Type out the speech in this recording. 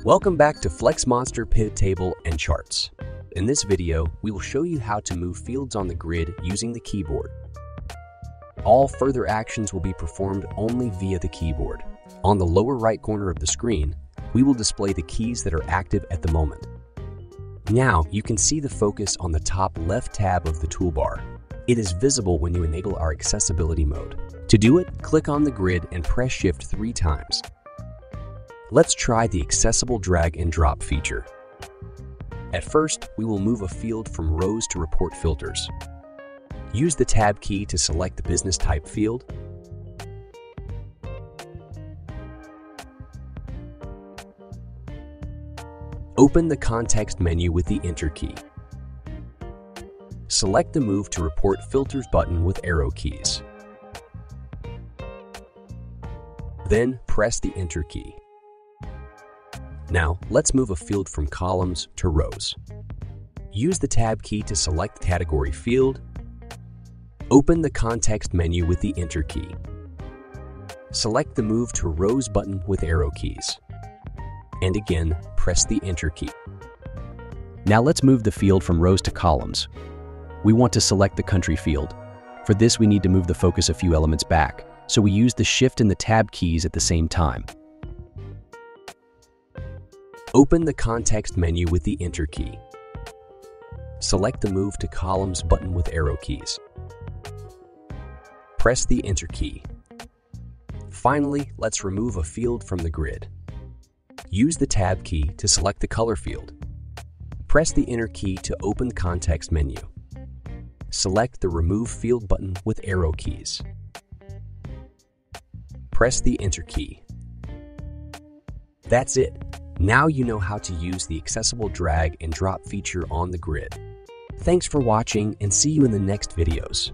Welcome back to Flexmonster pivot table and charts. In this video, we will show you how to move fields on the grid using the keyboard. All further actions will be performed only via the keyboard. On the lower right corner of the screen, we will display the keys that are active at the moment. Now, you can see the focus on the top left tab of the toolbar. It is visible when you enable our accessibility mode. To do it, click on the grid and press Shift 3 times. Let's try the accessible drag and drop feature. At first, we will move a field from rows to report filters. Use the Tab key to select the business type field. Open the context menu with the Enter key. Select the Move to Report Filters button with arrow keys. Then press the Enter key. Now, let's move a field from columns to rows. Use the Tab key to select the category field. Open the context menu with the Enter key. Select the Move to Rows button with arrow keys. And again, press the Enter key. Now let's move the field from rows to columns. We want to select the country field. For this, we need to move the focus a few elements back, so we use the Shift and the Tab keys at the same time. Open the context menu with the Enter key. Select the Move to Columns button with arrow keys. Press the Enter key. Finally, let's remove a field from the grid. Use the Tab key to select the color field. Press the Enter key to open the context menu. Select the Remove Field button with arrow keys. Press the Enter key. That's it. Now you know how to use the accessible drag and drop feature on the grid. Thanks for watching and see you in the next videos.